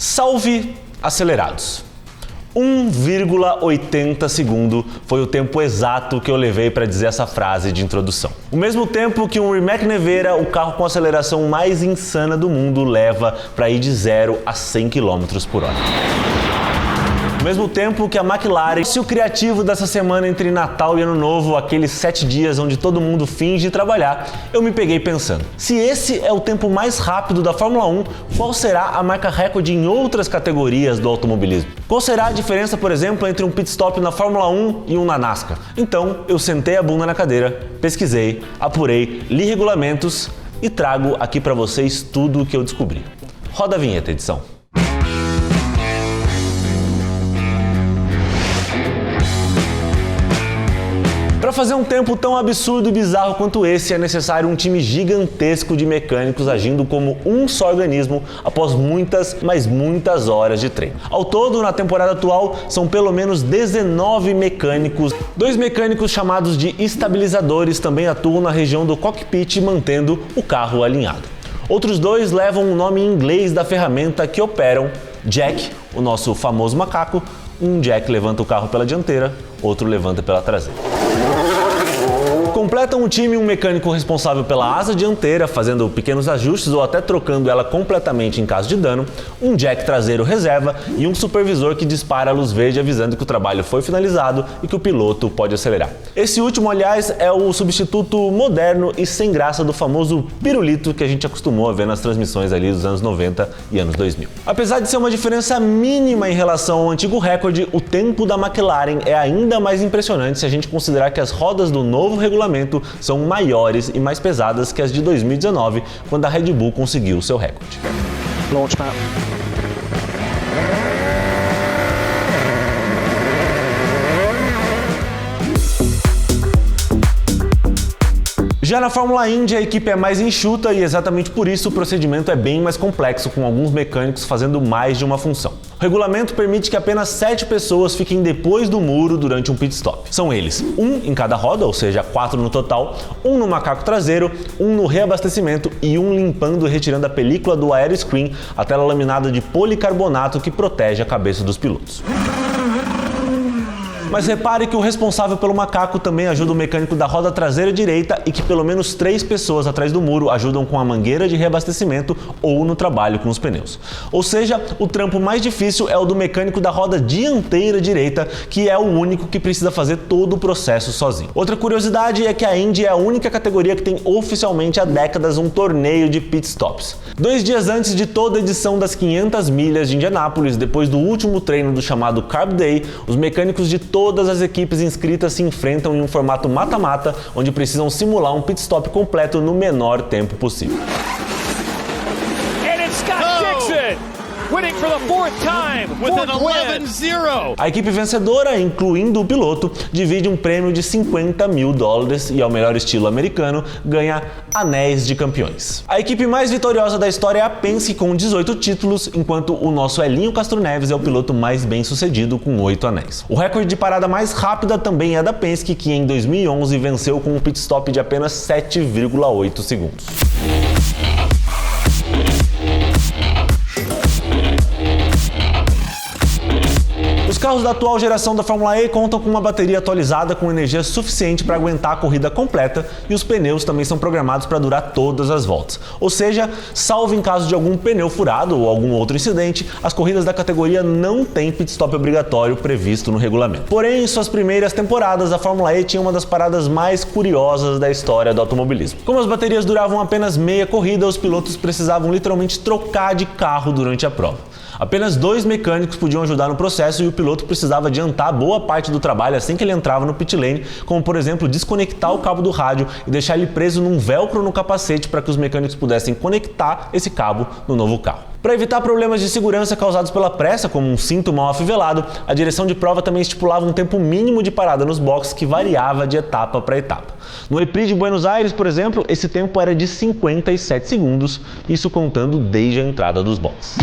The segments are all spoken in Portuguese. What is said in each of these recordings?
Salve acelerados! 1,80 segundo foi o tempo exato que eu levei para dizer essa frase de introdução. O mesmo tempo que um Rimac Nevera, o carro com a aceleração mais insana do mundo, leva para ir de 0 a 100 km por hora. Ao mesmo tempo que a McLaren, se o criativo dessa semana entre Natal e Ano Novo, aqueles 7 dias onde todo mundo finge trabalhar, eu me peguei pensando, se esse é o tempo mais rápido da Fórmula 1, qual será a marca recorde em outras categorias do automobilismo? Qual será a diferença, por exemplo, entre um pit stop na Fórmula 1 e um na NASCAR? Então, eu sentei a bunda na cadeira, pesquisei, apurei, li regulamentos e trago aqui para vocês tudo o que eu descobri. Roda a vinheta, edição. Para fazer um tempo tão absurdo e bizarro quanto esse, é necessário um time gigantesco de mecânicos agindo como um só organismo após muitas, mas muitas horas de treino. Ao todo, na temporada atual, são pelo menos 19 mecânicos. 2 mecânicos chamados de estabilizadores também atuam na região do cockpit, mantendo o carro alinhado. Outros 2 levam o nome em inglês da ferramenta que operam: Jack, o nosso famoso macaco. Um Jack levanta o carro pela dianteira, outro levanta pela traseira. Completam o time um mecânico responsável pela asa dianteira, fazendo pequenos ajustes ou até trocando ela completamente em caso de dano, um jack traseiro reserva e um supervisor que dispara a luz verde avisando que o trabalho foi finalizado e que o piloto pode acelerar. Esse último, aliás, é o substituto moderno e sem graça do famoso pirulito que a gente acostumou a ver nas transmissões ali dos anos 90 e anos 2000. Apesar de ser uma diferença mínima em relação ao antigo recorde, o tempo da McLaren é ainda mais impressionante se a gente considerar que as rodas do novo regulamento são maiores e mais pesadas que as de 2019, quando a Red Bull conseguiu seu recorde. Launchpad. Já na Fórmula Indy, a equipe é mais enxuta e exatamente por isso o procedimento é bem mais complexo, com alguns mecânicos fazendo mais de uma função. O regulamento permite que apenas 7 pessoas fiquem depois do muro durante um pit stop. São eles, 1 em cada roda, ou seja, 4 no total, 1 no macaco traseiro, 1 no reabastecimento e 1 limpando e retirando a película do aeroscreen, a tela laminada de policarbonato que protege a cabeça dos pilotos. Mas repare que o responsável pelo macaco também ajuda o mecânico da roda traseira direita e que pelo menos 3 pessoas atrás do muro ajudam com a mangueira de reabastecimento ou no trabalho com os pneus. Ou seja, o trampo mais difícil é o do mecânico da roda dianteira direita, que é o único que precisa fazer todo o processo sozinho. Outra curiosidade é que a Indy é a única categoria que tem oficialmente há décadas um torneio de pit stops. 2 dias antes de toda a edição das 500 milhas de Indianápolis, depois do último treino do chamado Carb Day, os mecânicos de todas as equipes inscritas se enfrentam em um formato mata-mata, onde precisam simular um pit stop completo no menor tempo possível. Winning for the 4th time with an 11-0. A equipe vencedora, incluindo o piloto, divide um prêmio de $50 mil e, ao melhor estilo americano, ganha anéis de campeões. A equipe mais vitoriosa da história é a Penske com 18 títulos, enquanto o nosso Elinho Castro Neves é o piloto mais bem sucedido com 8 anéis. O recorde de parada mais rápida também é da Penske, que em 2011 venceu com um pit stop de apenas 7,8 segundos. Os carros da atual geração da Fórmula E contam com uma bateria atualizada com energia suficiente para aguentar a corrida completa e os pneus também são programados para durar todas as voltas. Ou seja, salvo em caso de algum pneu furado ou algum outro incidente, as corridas da categoria não têm pit stop obrigatório previsto no regulamento. Porém, em suas primeiras temporadas, a Fórmula E tinha uma das paradas mais curiosas da história do automobilismo. Como as baterias duravam apenas meia corrida, os pilotos precisavam literalmente trocar de carro durante a prova. Apenas 2 mecânicos podiam ajudar no processo e o piloto precisava adiantar boa parte do trabalho assim que ele entrava no pit lane, como por exemplo desconectar o cabo do rádio e deixar ele preso num velcro no capacete para que os mecânicos pudessem conectar esse cabo no novo carro. Para evitar problemas de segurança causados pela pressa, como um cinto mal afivelado, a direção de prova também estipulava um tempo mínimo de parada nos boxes que variava de etapa para etapa. No EPRI de Buenos Aires, por exemplo, esse tempo era de 57 segundos, isso contando desde a entrada dos boxes.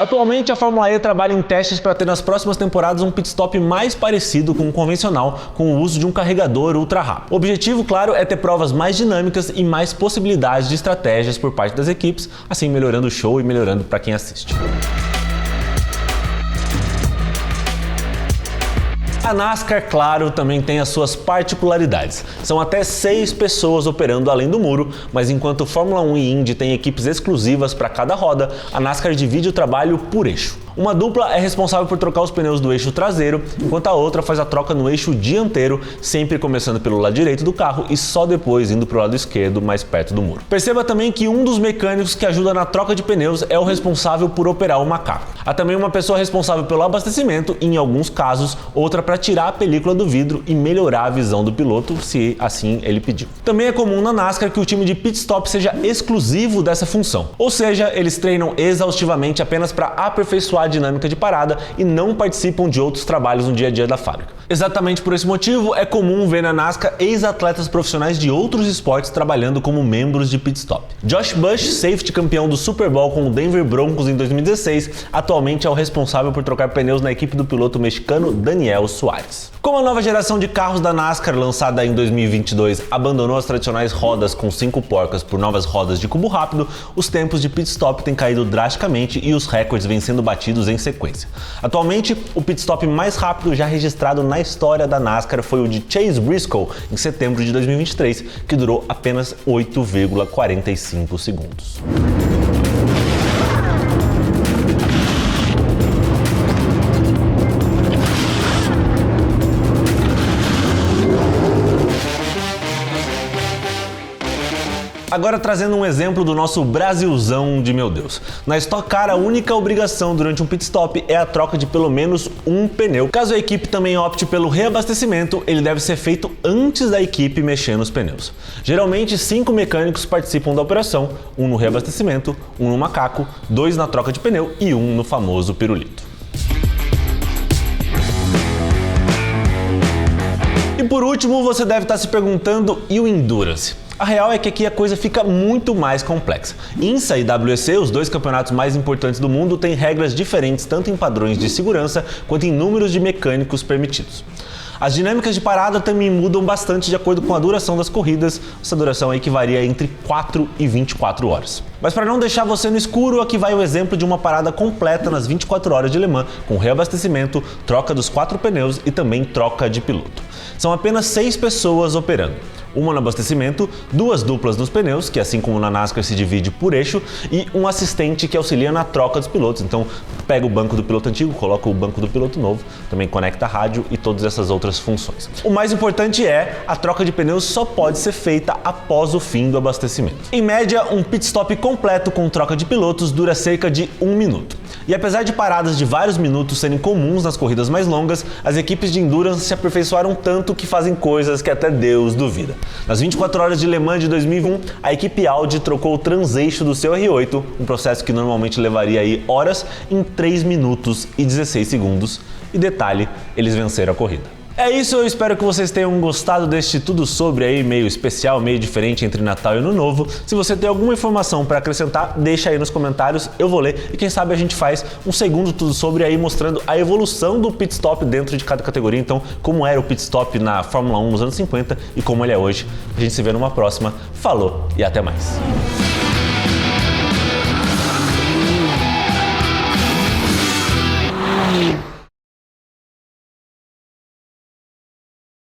Atualmente, a Fórmula E trabalha em testes para ter nas próximas temporadas um pit stop mais parecido com o convencional, com o uso de um carregador ultra rápido. O objetivo, claro, é ter provas mais dinâmicas e mais possibilidades de estratégias por parte das equipes, assim melhorando o show e melhorando para quem assiste. A NASCAR, claro, também tem as suas particularidades. São até 6 pessoas operando além do muro, mas enquanto Fórmula 1 e Indy têm equipes exclusivas para cada roda, a NASCAR divide o trabalho por eixo. Uma dupla é responsável por trocar os pneus do eixo traseiro, enquanto a outra faz a troca no eixo dianteiro, sempre começando pelo lado direito do carro e só depois indo para o lado esquerdo, mais perto do muro. Perceba também que um dos mecânicos que ajuda na troca de pneus é o responsável por operar o macaco. Há também uma pessoa responsável pelo abastecimento e, em alguns casos, outra para tirar a película do vidro e melhorar a visão do piloto, se assim ele pediu. Também é comum na NASCAR que o time de pit stop seja exclusivo dessa função, ou seja, eles treinam exaustivamente apenas para aperfeiçoar a dinâmica de parada e não participam de outros trabalhos no dia a dia da fábrica. Exatamente por esse motivo, é comum ver na NASCAR ex-atletas profissionais de outros esportes trabalhando como membros de pit stop. Josh Bush, safety campeão do Super Bowl com o Denver Broncos em 2016, atualmente é o responsável por trocar pneus na equipe do piloto mexicano Daniel Suárez. Como a nova geração de carros da NASCAR, lançada em 2022, abandonou as tradicionais rodas com 5 porcas por novas rodas de cubo rápido, os tempos de pit stop têm caído drasticamente e os recordes vêm sendo batidos em sequência. Atualmente, o pit stop mais rápido já registrado na história da NASCAR foi o de Chase Briscoe, em setembro de 2023, que durou apenas 8,45 segundos. Agora trazendo um exemplo do nosso Brasilzão de meu Deus. Na Stock Car, a única obrigação durante um pit stop é a troca de pelo menos um pneu. Caso a equipe também opte pelo reabastecimento, ele deve ser feito antes da equipe mexer nos pneus. Geralmente, 5 mecânicos participam da operação, um no reabastecimento, um no macaco, 2 na troca de pneu e um no famoso pirulito. E por último, você deve estar se perguntando, e o Endurance? A real é que aqui a coisa fica muito mais complexa. INSA e WEC, os 2 campeonatos mais importantes do mundo, têm regras diferentes tanto em padrões de segurança quanto em números de mecânicos permitidos. As dinâmicas de parada também mudam bastante de acordo com a duração das corridas, essa duração aí que varia entre 4 e 24 horas. Mas para não deixar você no escuro, aqui vai o exemplo de uma parada completa nas 24 horas de Le Mans, com reabastecimento, troca dos 4 pneus e também troca de piloto. São apenas 6 pessoas operando. Uma no abastecimento, 2 duplas nos pneus, que assim como na NASCAR se divide por eixo, e um assistente que auxilia na troca dos pilotos. Então pega o banco do piloto antigo, coloca o banco do piloto novo, também conecta a rádio e todas essas outras funções. O mais importante é, a troca de pneus só pode ser feita após o fim do abastecimento. Em média, um pit stop completo com troca de pilotos dura cerca de 1 minuto. E apesar de paradas de vários minutos serem comuns nas corridas mais longas, as equipes de Endurance se aperfeiçoaram tanto que fazem coisas que até Deus duvida. Nas 24 horas de Le Mans de 2001, a equipe Audi trocou o transeixo do seu R8, um processo que normalmente levaria aí horas, em 3 minutos e 16 segundos. E detalhe, eles venceram a corrida. É isso, eu espero que vocês tenham gostado deste tudo sobre aí, meio especial, meio diferente entre Natal e Ano Novo. Se você tem alguma informação para acrescentar, deixa aí nos comentários, eu vou ler e quem sabe a gente faz um segundo tudo sobre aí mostrando a evolução do pit stop dentro de cada categoria, então como era o pit stop na Fórmula 1 nos anos 50 e como ele é hoje. A gente se vê numa próxima, falou e até mais!